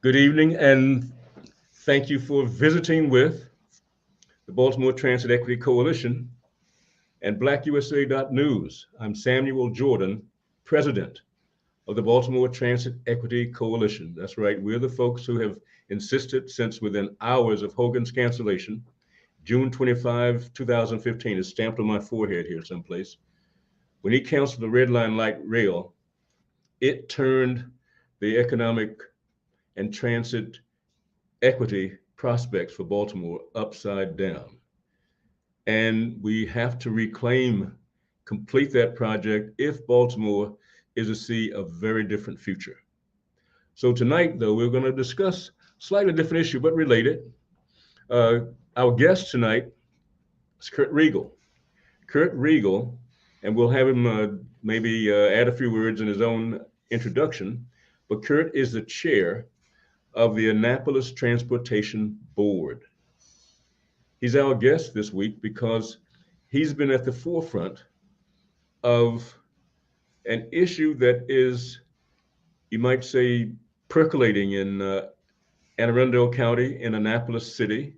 Good evening, and thank you for visiting with the Baltimore Transit Equity Coalition and BlackUSA.News. I'm Samuel Jordan, President of the Baltimore Transit Equity Coalition. That's right, we're the folks who have insisted since within hours of Hogan's cancellation, June 25, 2015, is stamped on my forehead here someplace. When he canceled the Red Line Light Rail, it turned the economic and transit equity prospects for Baltimore upside down. And we have to complete that project if Baltimore is to see a very different future. So tonight, though, we're going to discuss a slightly different issue, but related. Our guest tonight is Kurt Regal. Kurt Regal, and we'll have him maybe add a few words in his own introduction, but Kurt is the chair of the Annapolis Transportation Board. He's our guest this week because he's been at the forefront of an issue that is, you might say, percolating in Anne Arundel County, in Annapolis City.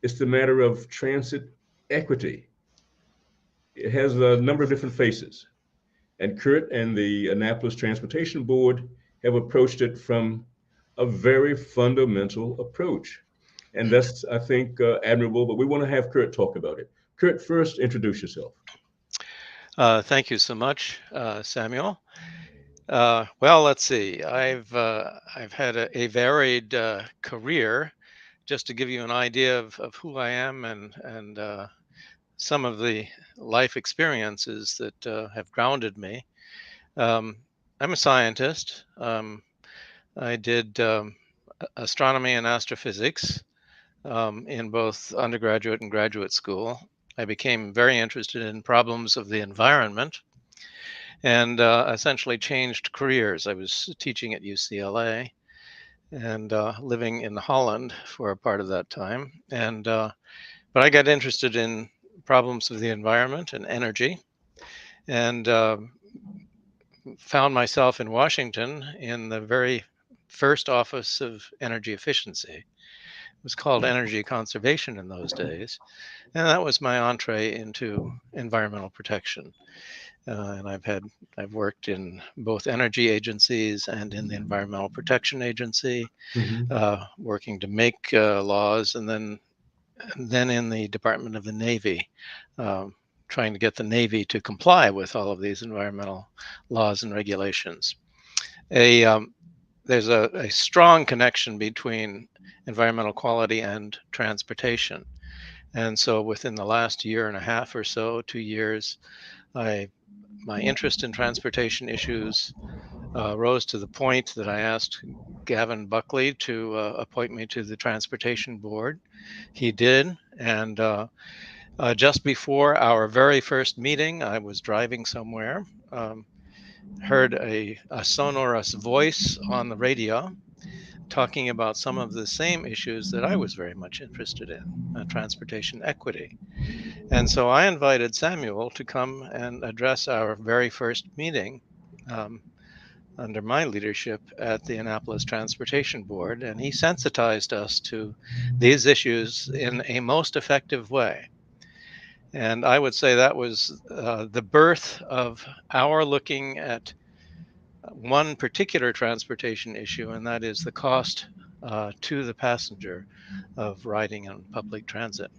It's the matter of transit equity. It has a number of different faces. And Kurt and the Annapolis Transportation Board have approached it from a very fundamental approach. And that's, I think, admirable, but we want to have Kurt talk about it. Kurt, first introduce yourself. Thank you so much, Samuel. Well, let's see. I've had a varied career. Just to give you an idea of who I am and some of the life experiences that have grounded me. I'm a scientist. I did astronomy and astrophysics in both undergraduate and graduate school. I became very interested in problems of the environment and essentially changed careers. I was teaching at UCLA and living in Holland for a part of that time. But I got interested in problems of the environment and energy, and found myself in Washington in the very first office of energy efficiency. It was called energy conservation in those days. And that was my entree into environmental protection. And I've worked in both energy agencies and in the Environmental Protection Agency, working to make laws, and then in the Department of the Navy, trying to get the Navy to comply with all of these environmental laws and regulations. There's a strong connection between environmental quality and transportation. And so within the last year and a half or so, 2 years, my interest in transportation issues rose to the point that I asked Gavin Buckley to appoint me to the Transportation Board. He did, and just before our very first meeting, I was driving somewhere, heard a sonorous voice on the radio talking about some of the same issues that I was very much interested in, transportation equity. And so I invited Samuel to come and address our very first meeting under my leadership at the Annapolis Transportation Board, and he sensitized us to these issues in a most effective way. And I would say that was the birth of our looking at one particular transportation issue, and that is the cost to the passenger of riding on public transit.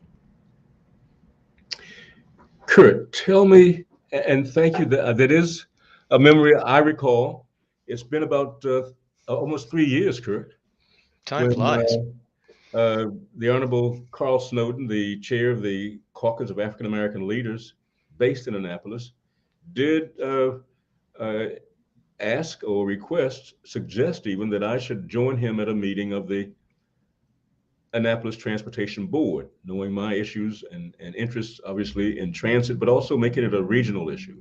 Kurt, tell me, and thank you, that is a memory I recall. It's been about almost 3 years, Kurt. Time flies. The Honorable Carl Snowden, the chair of the Caucus of African American Leaders based in Annapolis, did ask or suggest even that I should join him at a meeting of the Annapolis Transportation Board, knowing my issues and interests, obviously, in transit, but also making it a regional issue.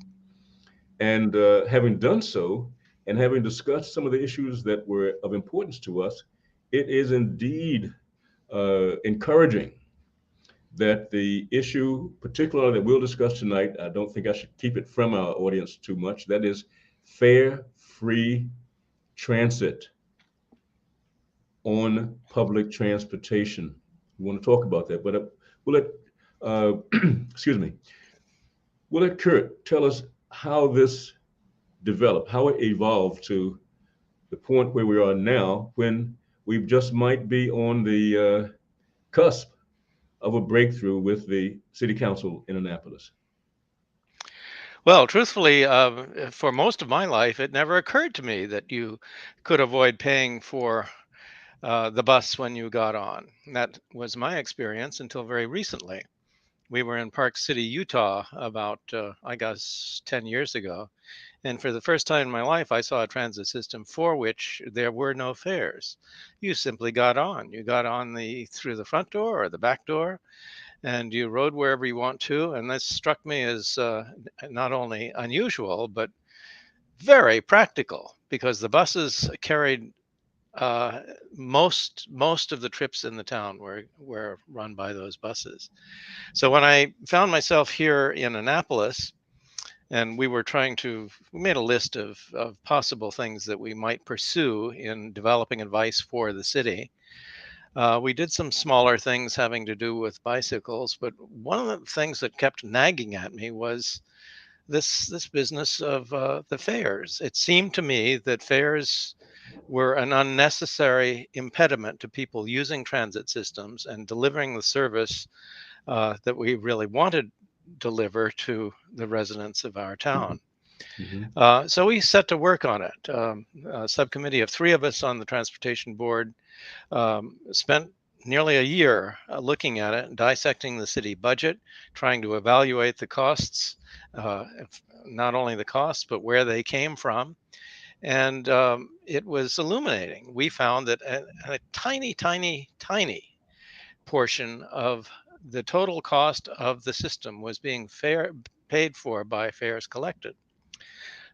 And having done so, and having discussed some of the issues that were of importance to us, it is indeed encouraging that the issue, particularly that we'll discuss tonight, I don't think I should keep it from our audience too much, that is fair, free transit. on public transportation. We want to talk about that, but we'll let, excuse me, we'll let Kurt tell us how this developed, how it evolved to the point where we are now, when we just might be on the cusp of a breakthrough with the City Council in Annapolis. Well, truthfully, for most of my life, it never occurred to me that you could avoid paying for the bus when you got on. That was my experience until very recently. We were in Park City, Utah, about, I guess, 10 years ago. And for the first time in my life, I saw a transit system for which there were no fares. You simply got on. You got on through the front door or the back door, and you rode wherever you want to. And this struck me as not only unusual, but very practical, because the buses carried most of the trips in the town were run by those buses. So when I found myself here in Annapolis, and we made a list of possible things that we might pursue in developing advice for the city. We did some smaller things having to do with bicycles, but one of the things that kept nagging at me was this business of the fares. It seemed to me that fares were an unnecessary impediment to people using transit systems and delivering the service that we really wanted deliver to the residents of our town. Mm-hmm. So we set to work on it. A subcommittee of 3 of us on the transportation board spent nearly a year looking at it, dissecting the city budget, trying to evaluate the costs, not only the costs, but where they came from. And it was illuminating. We found that a tiny portion of the total cost of the system was being paid for by fares collected.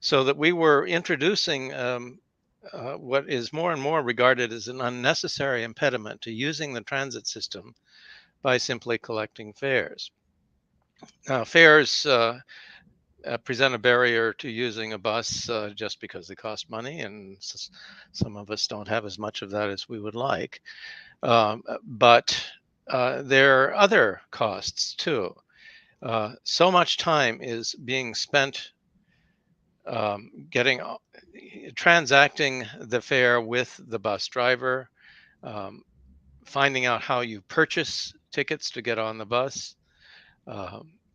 So that we were introducing what is more and more regarded as an unnecessary impediment to using the transit system by simply collecting fares. Now, fares present a barrier to using a bus just because they cost money, and some of us don't have as much of that as we would like. But there are other costs too. So much time is being spent transacting the fare with the bus driver, finding out how you purchase tickets to get on the bus,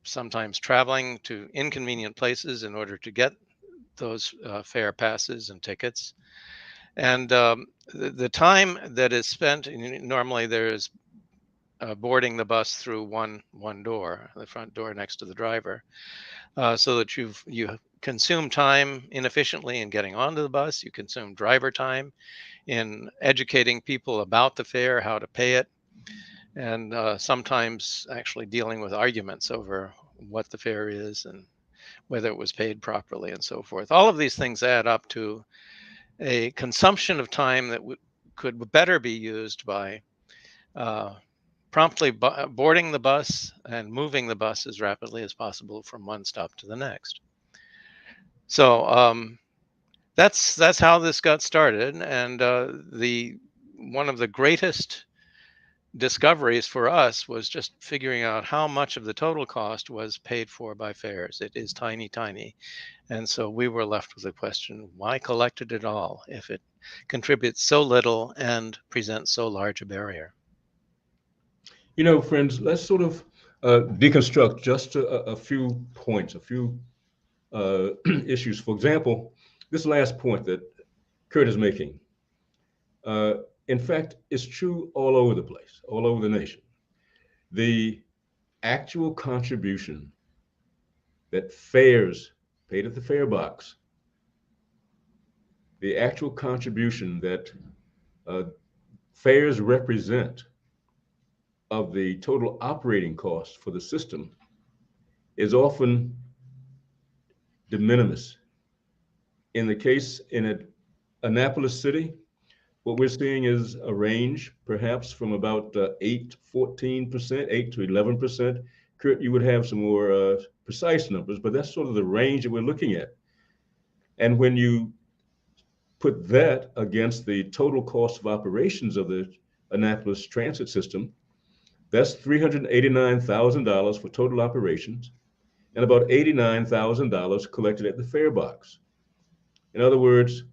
sometimes traveling to inconvenient places in order to get those fare passes and tickets. And the time that is spent, normally there's boarding the bus through one door, the front door next to the driver, so that you consume time inefficiently in getting onto the bus. You consume driver time in educating people about the fare, how to pay it, and sometimes actually dealing with arguments over what the fare is and whether it was paid properly and so forth. All of these things add up to a consumption of time that could better be used by promptly boarding the bus and moving the bus as rapidly as possible from one stop to the next. So that's how this got started, and one of the greatest discoveries for us was just figuring out how much of the total cost was paid for by fares. It is tiny, and so we were left with the question: why collect it at all if it contributes so little and presents so large a barrier? You know, friends, let's sort of deconstruct just a few points, a few issues. For example, this last point that Kurt is making, in fact, is true all over the place, all over the nation. The actual contribution that fares paid at the fare box, the actual contribution that fares represent of the total operating cost for the system is often de minimis. In the case in Annapolis City, what we're seeing is a range perhaps from about 14%, 8 to 11%. Kurt, you would have some more precise numbers, but that's sort of the range that we're looking at. And when you put that against the total cost of operations of the Annapolis transit system, that's $389,000 for total operations and about $89,000 collected at the fare box. In other words,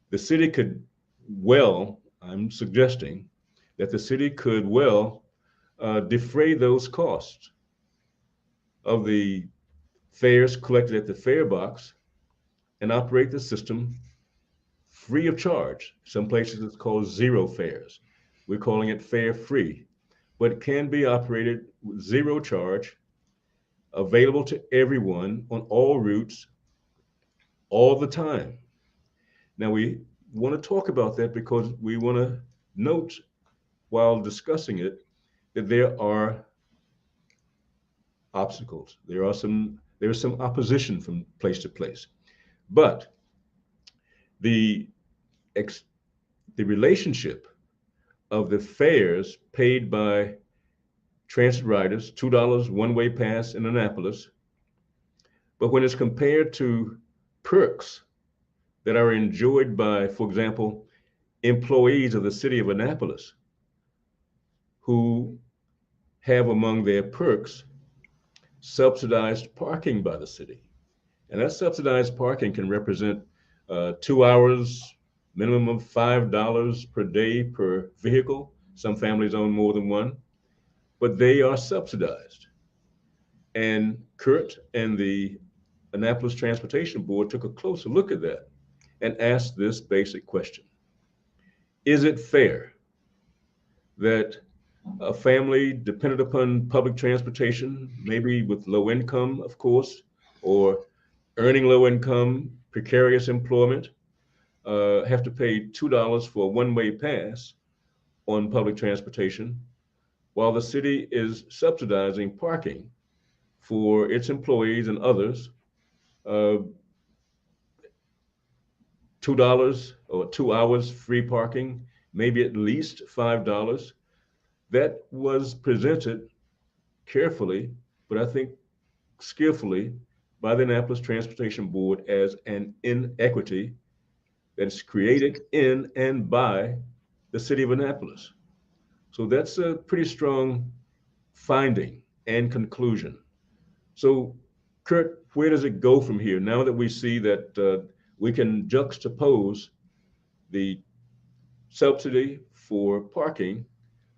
the city could I'm suggesting that the city could defray those costs of the fares collected at the fare box and operate the system free of charge. Some places it's called zero fares. We're calling it fare free, but it can be operated with zero charge, available to everyone on all routes all the time. Now, we want to talk about that because we want to note while discussing it that there are obstacles. There is some opposition from place to place. But the the relationship of the fares paid by transit riders, $2 one-way pass in Annapolis, but when it's compared to perks that are enjoyed by, for example, employees of the city of Annapolis, who have among their perks subsidized parking by the city. And that subsidized parking can represent 2 hours, minimum of $5 per day per vehicle. Some families own more than one, but they are subsidized. And Kurt and the Annapolis Transportation Board took a closer look at that and asked this basic question. Is it fair that a family dependent upon public transportation, maybe with low income, of course, or earning low income, precarious employment, have to pay $2 for a one-way pass on public transportation, while the city is subsidizing parking for its employees and others, $2 or 2 hours free parking, maybe at least $5. That was presented carefully, but I think skillfully, by the Annapolis Transportation Board as an inequity that's created in and by the city of Annapolis. So that's a pretty strong finding and conclusion. So, Kurt, where does it go from here now that we see that we can juxtapose the subsidy for parking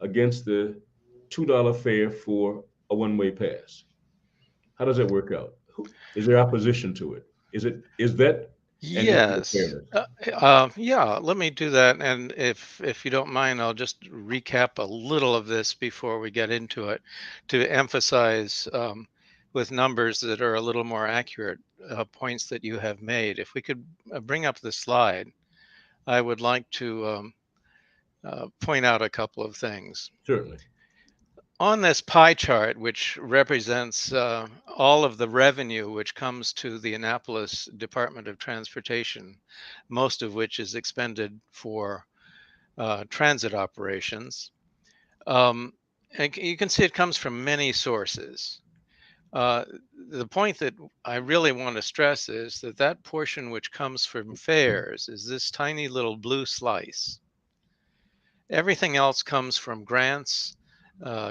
against the $2 fare for a one-way pass? How does that work out? Is there opposition to it? Is that an issue of Yes. fairness? Yeah, let me do that. And if you don't mind, I'll just recap a little of this before we get into it to emphasize with numbers that are a little more accurate points that you have made. If we could bring up the slide, I would like to point out a couple of things. Certainly. On this pie chart, which represents all of the revenue which comes to the Annapolis Department of Transportation, most of which is expended for transit operations, and you can see it comes from many sources. The point that I really want to stress is that that portion which comes from fares is this tiny little blue slice. Everything else comes from grants,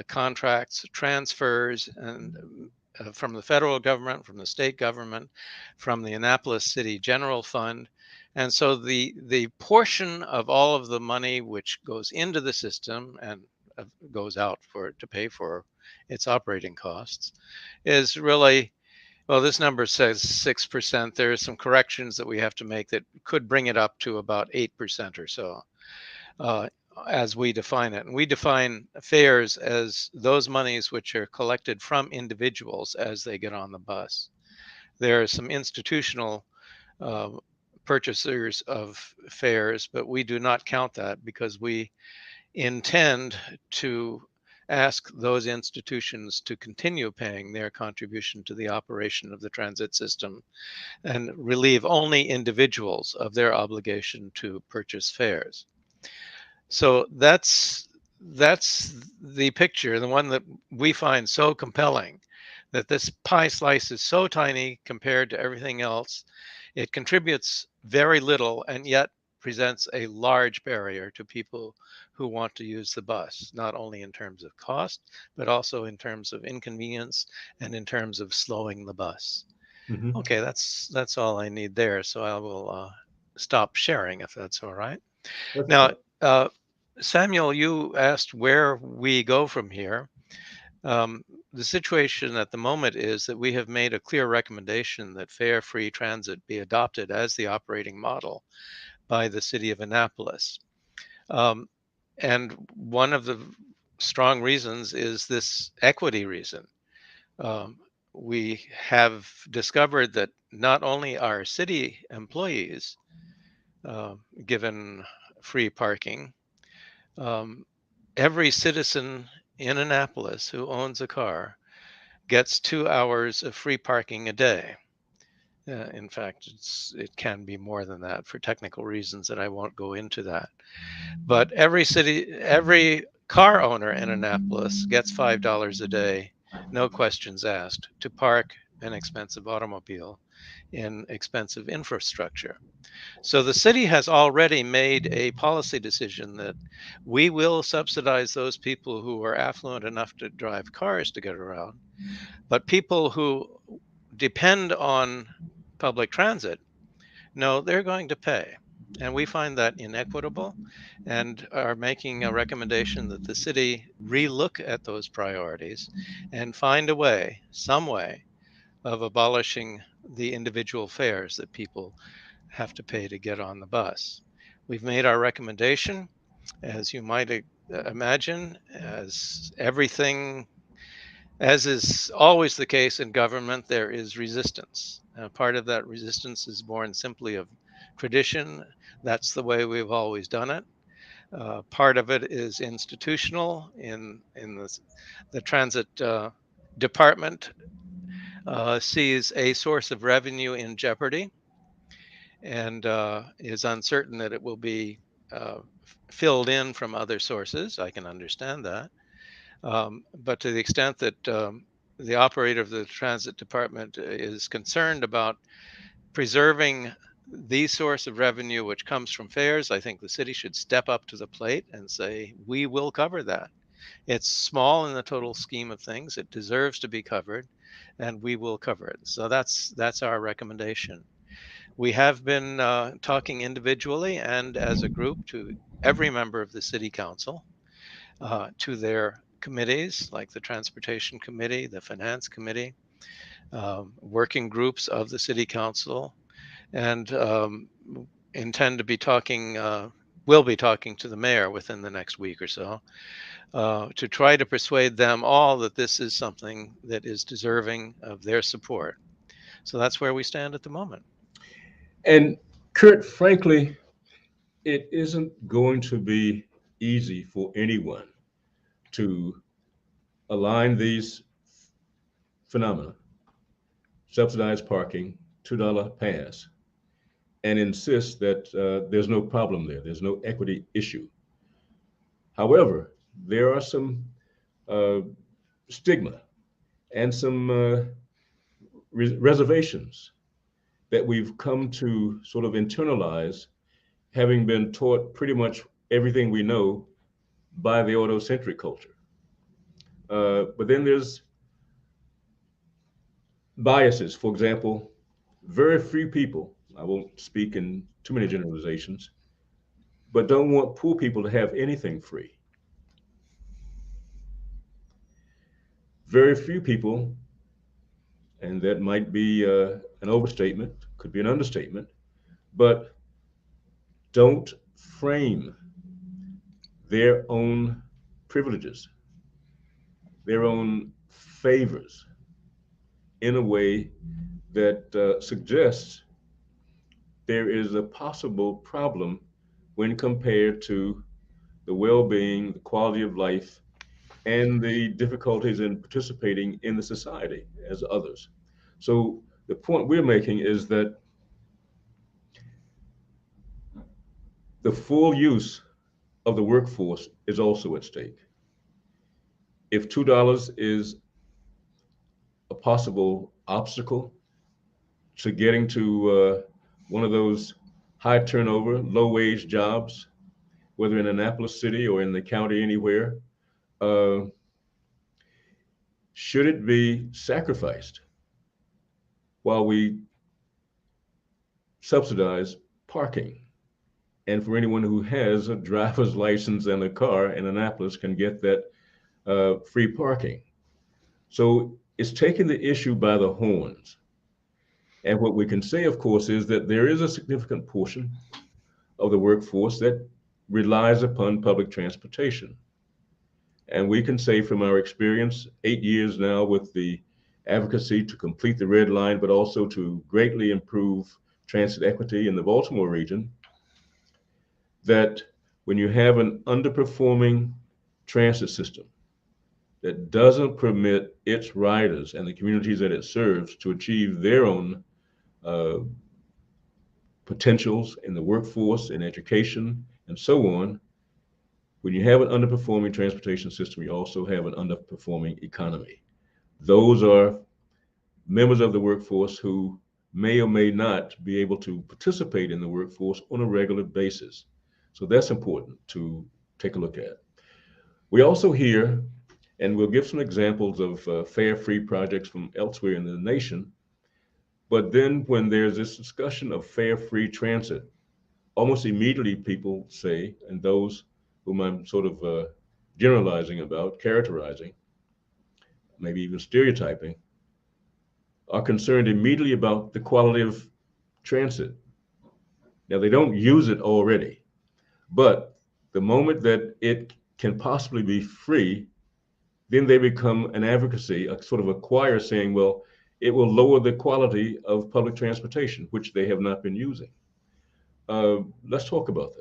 contracts, transfers, and from the federal government, from the state government, from the Annapolis City General Fund. And so the portion of all of the money which goes into the system and goes out for it to pay for its operating costs is really, well, this number says 6%. There are some corrections that we have to make that could bring it up to about 8% or so. As we define it. And we define fares as those monies which are collected from individuals as they get on the bus. There are some institutional purchasers of fares, but we do not count that because we intend to ask those institutions to continue paying their contribution to the operation of the transit system and relieve only individuals of their obligation to purchase fares. So that's the picture, the one that we find so compelling, that this pie slice is so tiny compared to everything else. It contributes very little and yet presents a large barrier to people who want to use the bus, not only in terms of cost, but also in terms of inconvenience and in terms of slowing the bus. Mhm. Okay, that's all I need there. So I will stop sharing if that's all right. That's Now, fine. uh, Samuel, you asked where we go from here. Um, the situation at the moment is that we have made a clear recommendation that fare free transit be adopted as the operating model by the city of Annapolis. Um, and one of the strong reasons is this equity reason. Um, we have discovered that not only are city employees uh, given free parking, um, every citizen in Annapolis who owns a car gets 2 hours of free parking a day. In fact, it can be more than that for technical reasons that I won't go into that. But every car owner in Annapolis gets $5 a day, no questions asked, to park an expensive automobile in expensive infrastructure. So the city has already made a policy decision that we will subsidize those people who are affluent enough to drive cars to get around, but people who depend on public transit, no, they're going to pay. And we find that inequitable and are making a recommendation that the city relook at those priorities and find a way, some way, of abolishing the individual fares that people have to pay to get on the bus. We've made our recommendation. As you might imagine, as is always the case in government, there is resistance. Part of that resistance is born simply of tradition. That's the way we've always done it. Part of it is institutional. In the transit department sees a source of revenue in jeopardy and is uncertain that it will be filled in from other sources. I can understand that. But to the extent that the operator of the transit department is concerned about preserving the source of revenue which comes from fares, I think the city should step up to the plate and say, we will cover that. It's small in the total scheme of things. It deserves to be covered, and we will cover it. So that's our recommendation. We have been talking individually and as a group to every member of the city council, to their committees like the Transportation Committee, the Finance Committee, working groups of the City Council, and intend to be talking, will be talking to the mayor within the next week or so to try to persuade them all that this is something that is deserving of their support. So that's where we stand at the moment. And Kurt, frankly, it isn't going to be easy for anyone to align these phenomena, subsidized parking, $2 pass, and insist that there's no problem there. There's no equity issue. However, there are some uh, stigma and some reservations that we've come to sort of internalize, having been taught pretty much everything we know by the autocentric culture. But then there's biases. For example, very few people, I won't speak in too many generalizations, but don't want poor people to have anything free. Very few people, and that might be an overstatement, could be an understatement, but don't frame their own privileges, their own favors in a way that suggests there is a possible problem when compared to the well being, the quality of life, and the difficulties in participating in the society as others. So, the point we're making is that the full use of the workforce is also at stake. If $2 is a possible obstacle to getting to one of those high turnover, low wage jobs, whether in Annapolis City or in the county anywhere, uh, should it be sacrificed while we subsidize parking? And for anyone who has a driver's license and a car in Annapolis can get that free parking. So it's taking the issue by the horns. And what we can say, of course, is that there is a significant portion of the workforce that relies upon public transportation. And we can say from our experience, 8 years now with the advocacy to complete the red line, but also to greatly improve transit equity in the Baltimore region, that when you have an underperforming transit system that doesn't permit its riders and the communities that it serves to achieve their own uh, potentials in the workforce, in education, and so on, when you have an underperforming transportation system, you also have an underperforming economy. Those are members of the workforce who may or may not be able to participate in the workforce on a regular basis. So that's important to take a look at. We also hear, and we'll give some examples of fare free projects from elsewhere in the nation, but then when there's this discussion of fare free transit, almost immediately people say, and those whom I'm sort of generalizing about, characterizing, maybe even stereotyping, are concerned immediately about the quality of transit. Now, they don't use it already, but the moment that it can possibly be free, then they become an advocacy, a sort of a choir saying, well, it will lower the quality of public transportation, which they have not been using. Let's talk about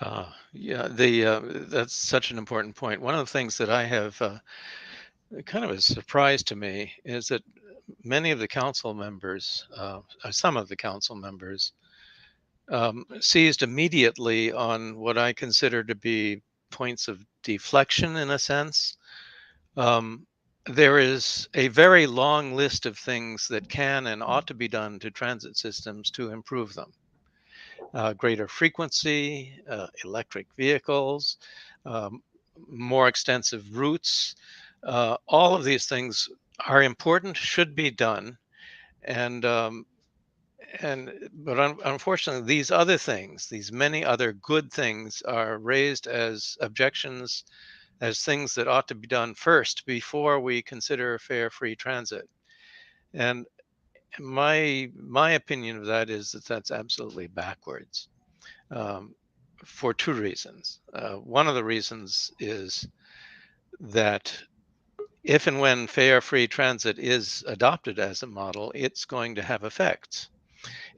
that. Yeah, that's such an important point. One of the things that I have kind of a surprise to me is that many of the council members, some of the council members, seized immediately on what I consider to be points of deflection in a sense. Um, there is a very long list of things that can and ought to be done to transit systems to improve them. Greater frequency, electric vehicles, um, more extensive routes. All of these things are important, should be done, and but unfortunately, these other things, these many other good things, are raised as objections, as things that ought to be done first before we consider fare free transit. And my opinion of that is that that's absolutely backwards. Um, for two reasons. One of the reasons is that if and when fare free transit is adopted as a model, it's going to have effects.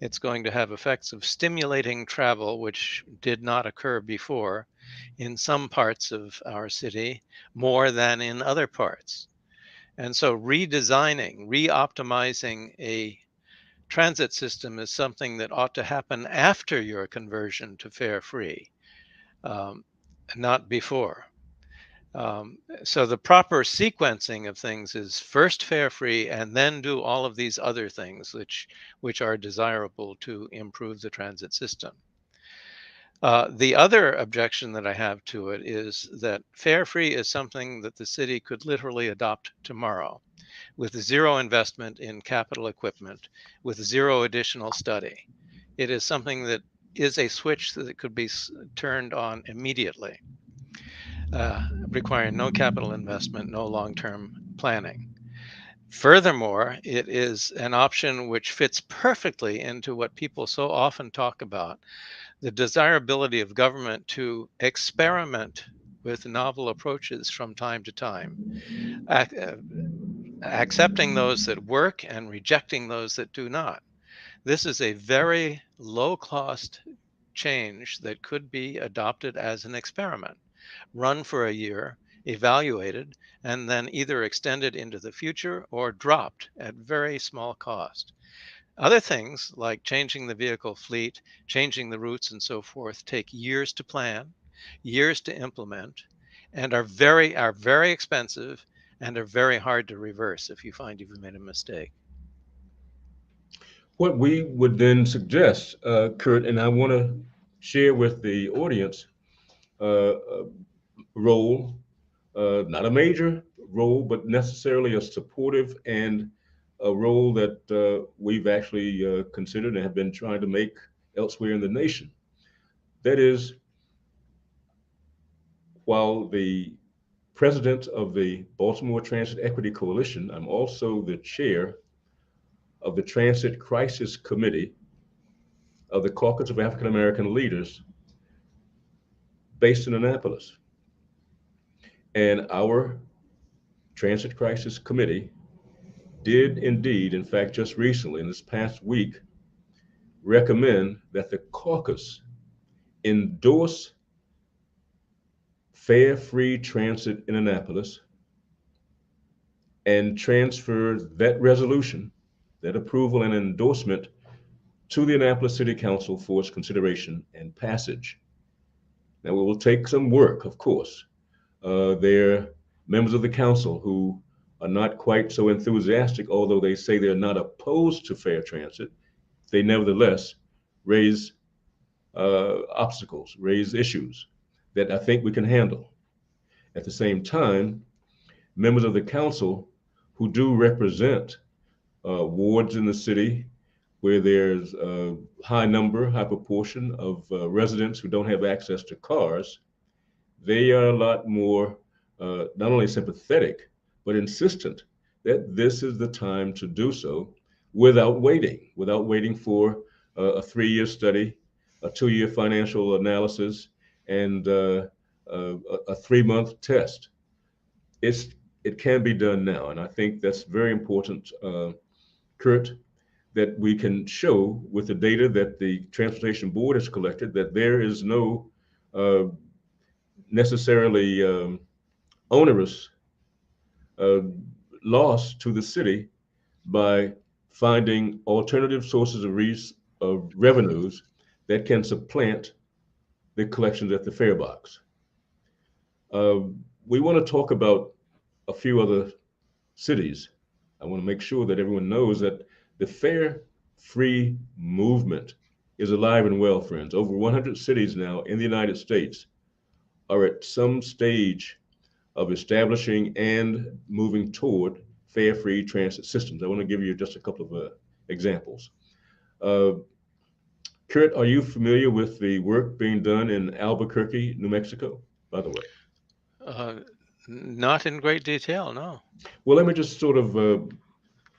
It's going to have effects of stimulating travel, which did not occur before in some parts of our city more than in other parts. And so redesigning, re-optimizing a transit system is something that ought to happen after your conversion to fare free, um, not before. So the proper sequencing of things is first fare free and then do all of these other things which are desirable to improve the transit system. The other objection that I have to it is that fare free is something that the city could literally adopt tomorrow with zero investment in capital equipment, with zero additional study. It is something that is a switch that could be turned on immediately, requiring no capital investment, no long-term planning. Furthermore, it is an option which fits perfectly into what people so often talk about, the desirability of government to experiment with novel approaches from time to time, accepting those that work and rejecting those that do not. This is a very low cost change that could be adopted as an experiment, run for a year, evaluated, and then either extended into the future or dropped at very small cost. Other things like changing the vehicle fleet, changing the routes, and so forth take years to plan, years to implement, and are very expensive and are very hard to reverse if you find you've made a mistake. What we would then suggest, Kurt, and I want to share with the audience a role, not a major role, but necessarily a supportive and a role that we've actually considered and have been trying to make elsewhere in the nation. That is, while the president of the Baltimore Transit Equity Coalition, I'm also the chair of the Transit Crisis Committee of the Caucus of African American Leaders based in Annapolis. And our Transit Crisis Committee did indeed, in fact, just recently, in this past week, recommend that the caucus endorse fare free transit in Annapolis and transfer that resolution, that approval and endorsement to the Annapolis City Council for its consideration and passage. Now, it will take some work, of course. There are members of the council who are not quite so enthusiastic, although they say they're not opposed to fair transit. They nevertheless raise obstacles, raise issues that I think we can handle. At the same time, members of the council who do represent wards in the city where there's a high proportion of residents who don't have access to cars, they are a lot more not only sympathetic, but insistent that this is the time to do so without waiting for a 3-year study, a 2-year financial analysis, and a 3-month test. It can be done now, and I think that's very important, Kurt, that we can show with the data that the Transportation Board has collected that there is no necessarily onerous uh, loss to the city by finding alternative sources of revenues that can supplant the collections at the fare box. Uh, we want to talk about a few other cities. I want to make sure that everyone knows that the fare free movement is alive and well, friends. Over 100 cities now in the United States are at some stage of establishing and moving toward fare free transit systems. I want to give you just a couple of examples. Uh, Kurt, are you familiar with the work being done in Albuquerque, New Mexico, by the way? Uh, Not in great detail, no. Well, let me just sort of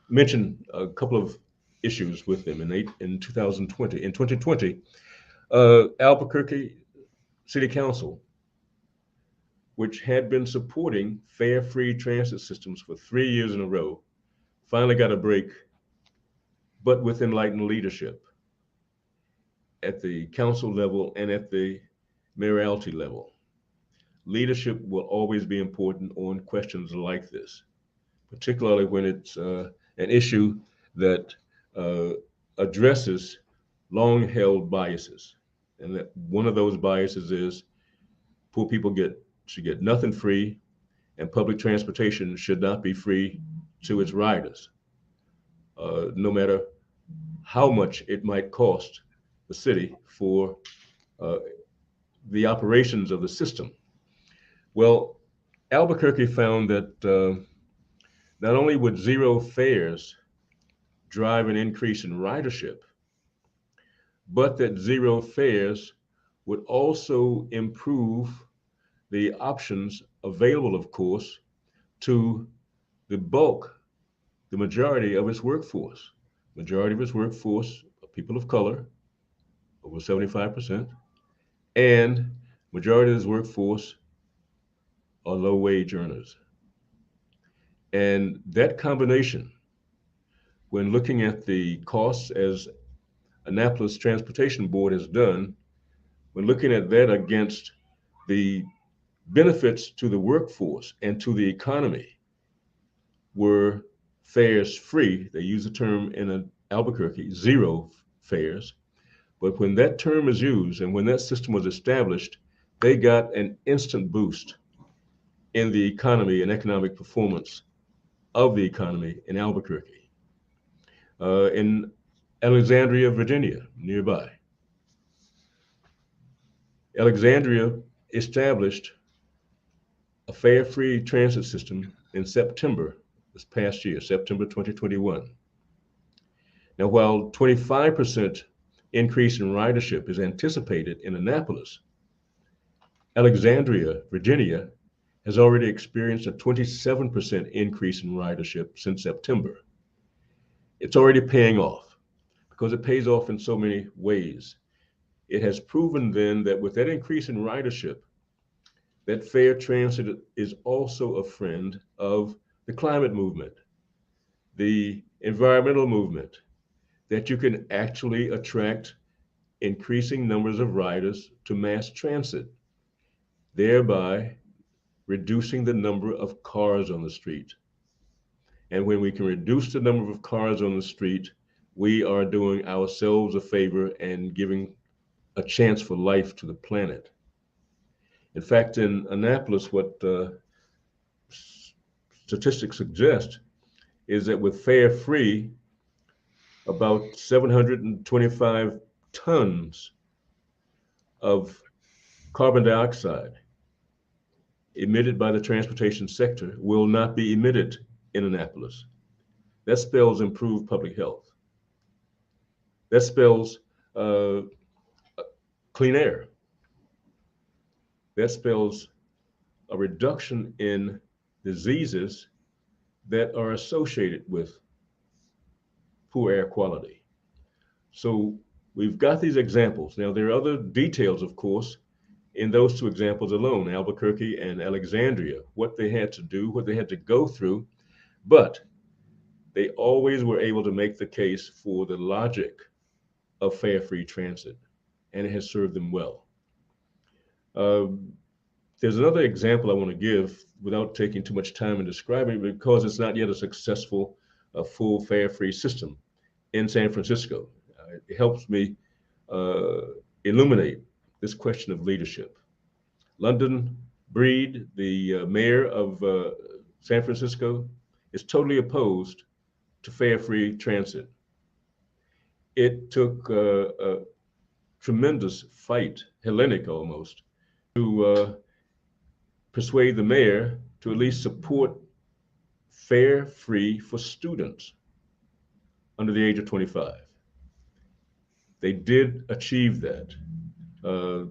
mention a couple of issues with them in 2020. In 2020, Albuquerque City Council, which had been supporting fare-free transit systems for 3 years in a row, finally got a break, but with enlightened leadership at the council level and at the mayoralty level. Leadership will always be important on questions like this, particularly when it's an issue that uh, addresses long-held biases. And that one of those biases is poor people should get nothing free, and public transportation should not be free to its riders, no matter how much it might cost the city for uh, the operations of the system. Well, Albuquerque found that not only would zero fares drive an increase in ridership, but that zero fares would also improve the options available, of course, to the bulk, the majority of its workforce. Majority of its workforce are people of color, over 75%, and majority of its workforce are low wage earners. And that combination, when looking at the costs as Annapolis Transportation Board has done, when looking at that against the benefits to the workforce and to the economy, were fares free. They use the term in Albuquerque, zero fares. But when that term is used and when that system was established, they got an instant boost in the economy and economic performance of the economy in Albuquerque. In Alexandria, Virginia, nearby. Alexandria established a fare free transit system in September this past year, September 2021. Now, while 25% increase in ridership is anticipated in Annapolis, Alexandria, Virginia, has already experienced a 27% increase in ridership since September. It's already paying off because it pays off in so many ways. It has proven then that with that increase in ridership, that fair transit is also a friend of the climate movement, the environmental movement, that you can actually attract increasing numbers of riders to mass transit, thereby reducing the number of cars on the street. And when we can reduce the number of cars on the street, we are doing ourselves a favor and giving a chance for life to the planet. In fact, in Annapolis, what statistics suggest is that with fare free, about 725 tons of carbon dioxide emitted by the transportation sector will not be emitted in Annapolis. That spells improved public health. That spells uh, clean air. That spells a reduction in diseases that are associated with poor air quality. So we've got these examples. Now, there are other details, of course, in those two examples alone, Albuquerque and Alexandria, what they had to do, what they had to go through, but they always were able to make the case for the logic of fare-free transit, and it has served them well. Um, there's another example I want to give without taking too much time in describing it because it's not yet a successful full fare-free system in San Francisco. It helps me uh, illuminate this question of leadership. London Breed, the mayor of San Francisco, is totally opposed to fare-free transit. It took a tremendous fight, Hellenic almost, to persuade the mayor to at least support fare-free for students under the age of 25. They did achieve that, uh,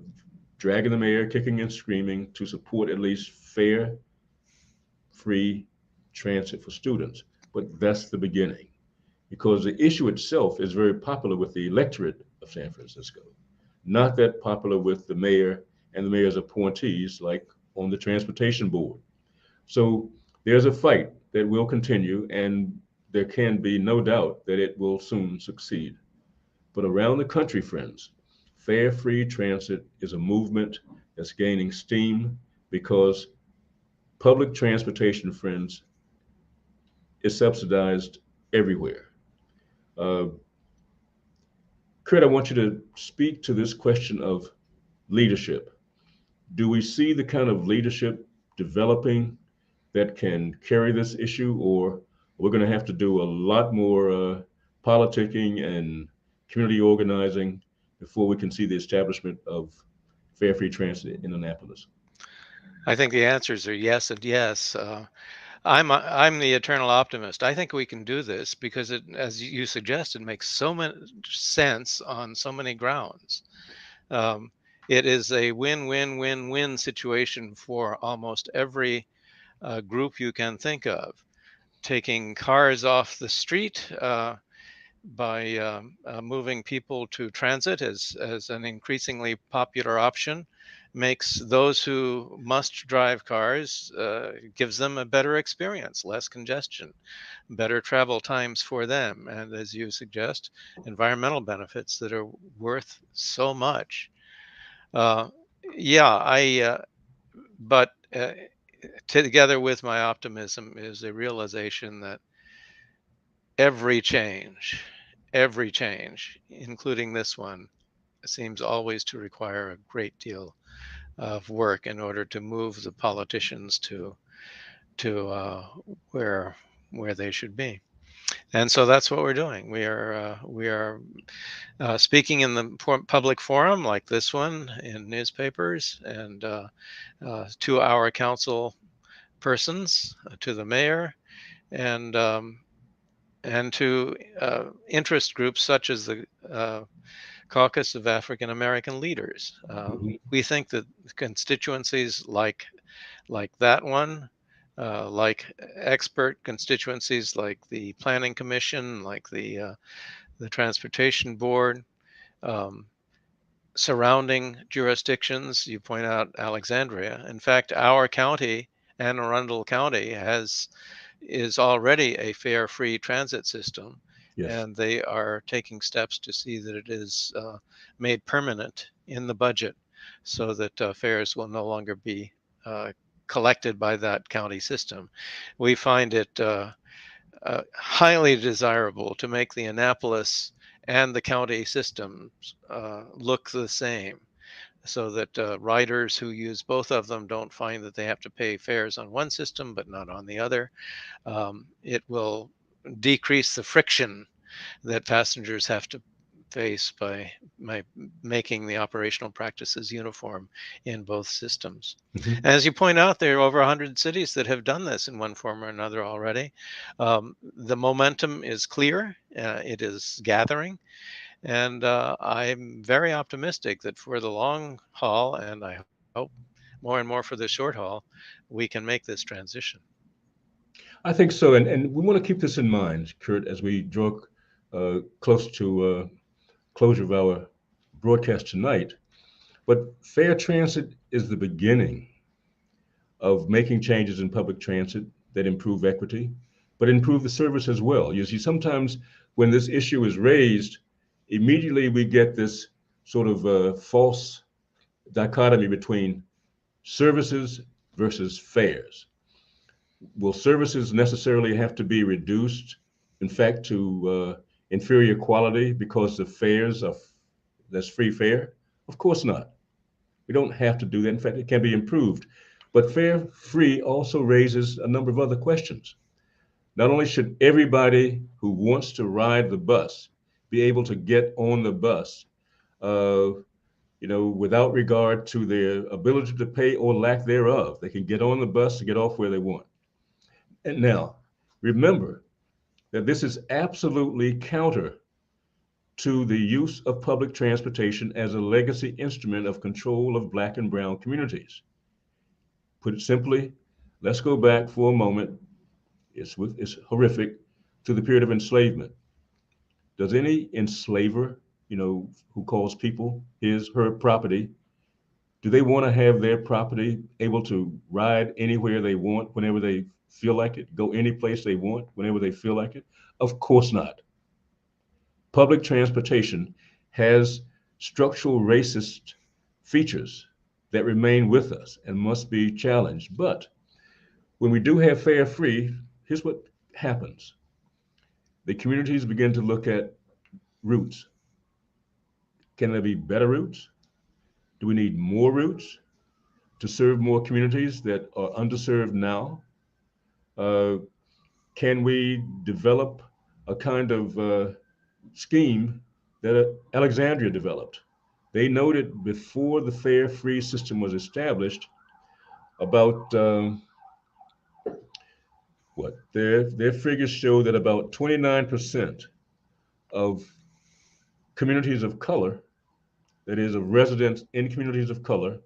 dragging the mayor, kicking and screaming to support at least fare-free transit for students. But that's the beginning, because the issue itself is very popular with the electorate of San Francisco, not that popular with the mayor and the mayor's appointees, like on the transportation board. So there's a fight that will continue, and there can be no doubt that it will soon succeed. But around the country, friends, fare-free transit is a movement that's gaining steam because public transportation, friends, is subsidized everywhere. Uh, Kurt, I want you to speak to this question of leadership. Do we see the kind of leadership developing that can carry this issue, or we're going to have to do a lot more politicking and community organizing before we can see the establishment of fare free transit in Annapolis? I think the answers are yes and yes. I'm the eternal optimist. I think we can do this because it, as you suggested, makes so much sense on so many grounds. Um, it is a win-win-win-win situation for almost every group you can think of. Taking cars off the street by moving people to transit as an increasingly popular option makes those who must drive cars, gives them a better experience, less congestion, better travel times for them, and as you suggest, environmental benefits that are worth so much. uh, yeah, but together with my optimism is a realization that every change, every change, including this one, seems always to require a great deal of work in order to move the politicians to where they should be. And so that's what we're doing. We are speaking in the public forum like this one, in newspapers, and to our council persons, to the mayor, and to interest groups such as the Caucus of African American Leaders. Mhm. We think that constituencies like that one, like expert constituencies like the Planning Commission, like the Transportation Board, um, surrounding jurisdictions. You point out Alexandria. In fact, our county, Anne Arundel County, is already a fare free transit system, Yes. and they are taking steps to see that it is made permanent in the budget, so that fares will no longer be collected by that county system. We find it highly desirable to make the Annapolis and the county systems look the same, so that riders who use both of them don't find that they have to pay fares on one system but not on the other. It will decrease the friction that passengers have to face by making the operational practices uniform in both systems. Mhm. As you point out, there are over 100 cities that have done this in one form or another already. The momentum is clear, it is gathering, and I'm very optimistic that for the long haul, and I hope more and more for the short haul, we can make this transition. I think so, and we want to keep this in mind, Kurt, as we draw close to closure of our broadcast tonight. But fair transit is the beginning of making changes in public transit that improve equity, but improve the service as well. You see, sometimes when this issue is raised, immediately we get this sort of false dichotomy between services versus fares. Will services necessarily have to be reduced, in fact, to inferior quality because the fares are that's free fare? Of course not. We don't have to do that. In fact, it can be improved. But fare free also raises a number of other questions. Not only should everybody who wants to ride the bus be able to get on the bus, uh, without regard to their ability to pay or lack thereof, they can get on the bus and get off where they want. And now, remember that this is absolutely counter to the use of public transportation as a legacy instrument of control of Black and Brown communities. Put it simply, let's go back for a moment. It's horrific to the period of enslavement. Does any enslaver, who calls people her property, do they want to have their property able to ride anywhere they want, whenever they feel like it, go any place they want, whenever they feel like it? Of course not. Public transportation has structural racist features that remain with us and must be challenged. But when we do have fare free, here's what happens. The communities begin to look at routes. Can there be better routes? Do we need more routes to serve more communities that are underserved now? Uh, can we develop a kind of scheme that Alexandria developed? They noted before the fare free system was established about their figures show that about 29% of communities of color, that is, of residents in communities of color,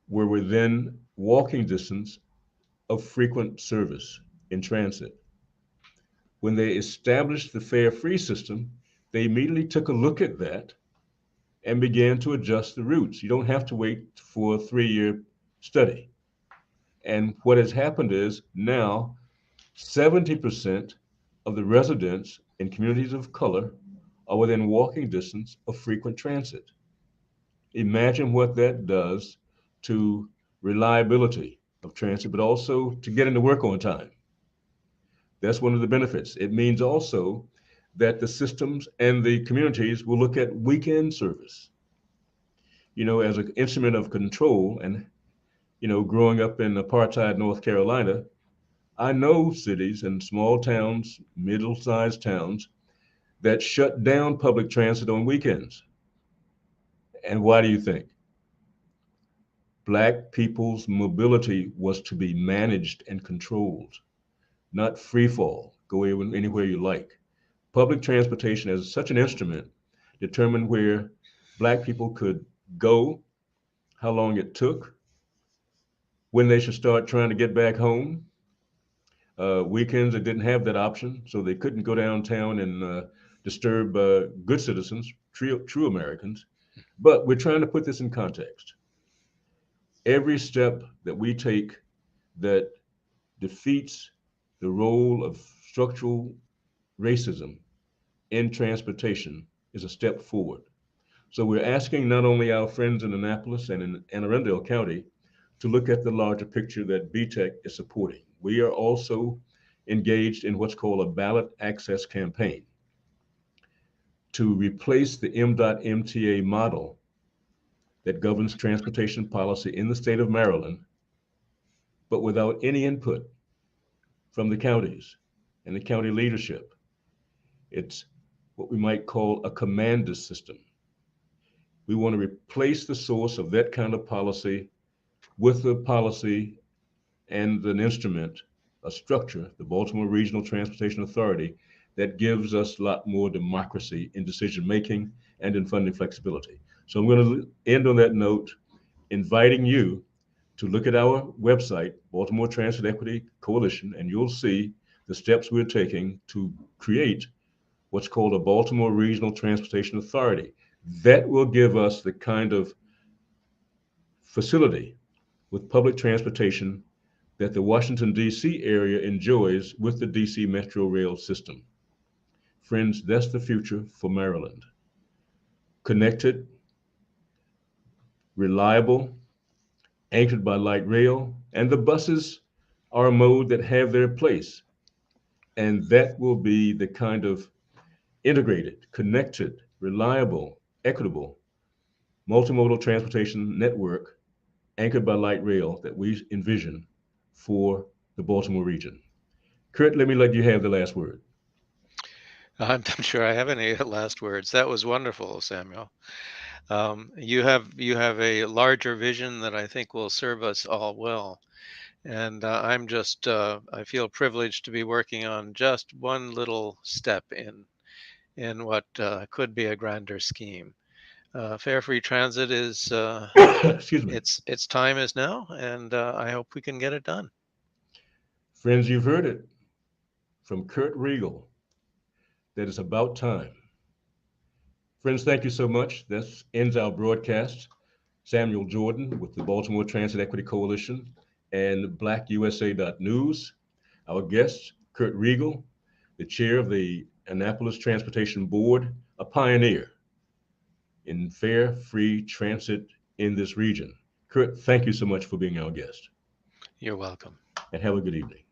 were within walking distance of frequent service in transit. When they established the fare free system, they immediately took a look at that and began to adjust the routes. You don't have to wait for a 3-year study. And what has happened is now 70% of the residents in communities of color are within walking distance of frequent transit. Imagine what that does to reliability of transit, but also to getting to work on time. That's one of the benefits. It means also that the systems and the communities will look at weekend service, as an instrument of control. And, growing up in apartheid North Carolina, I know cities and small towns, middle-sized towns, that shut down public transit on weekends. And why do you think? Black people's mobility was to be managed and controlled, not free fall, go anywhere you like. Public transportation as such an instrument determined where Black people could go, how long it took, when they should start trying to get back home. Weekends, they didn't have that option, so they couldn't go downtown and disturb good citizens, true Americans. But we're trying to put this in context. Every step that we take that defeats the role of structural racism in transportation is a step forward. So we're asking not only our friends in Annapolis and in Anne Arundel County to look at the larger picture that BTEC is supporting. We are also engaged in what's called a ballot access campaign to replace the MDOT MTA model that governs transportation policy in the state of Maryland, but without any input from the counties and the county leadership. It's what we might call a commander system. We want to replace the source of that kind of policy with a policy and an instrument, a structure, the Baltimore Regional Transportation Authority, that gives us a lot more democracy in decision making and in funding flexibility. So I'm going to end on that note, inviting you to look at our website, Baltimore Transit Equity Coalition, and you'll see the steps we're taking to create what's called a Baltimore Regional Transportation Authority. That will give us the kind of facility with public transportation that the Washington, D.C. area enjoys with the D.C. Metro Rail system. Friends, that's the future for Maryland. Connected, reliable, anchored by light rail, and the buses are a mode that have their place. And that will be the kind of integrated, connected, reliable, equitable, multimodal transportation network anchored by light rail that we envision for the Baltimore region. Kurt, let you have the last word. I'm not sure I have any last words. That was wonderful, Samuel. You have a larger vision that I think will serve us all well. And I feel privileged to be working on just one little step in what could be a grander scheme. Fare free transit is Excuse me. its time is now, and I hope we can get it done. Friends, you've heard it from Kurt Regal that it's about time. Friends, thank you so much. This ends our broadcast. Samuel Jordan with the Baltimore Transit Equity Coalition and BlackUSA.News. Our guest, Kurt Regal, the chair of the Annapolis Transportation Board, a pioneer in fare free transit in this region. Kurt, thank you so much for being our guest. You're welcome. And have a good evening.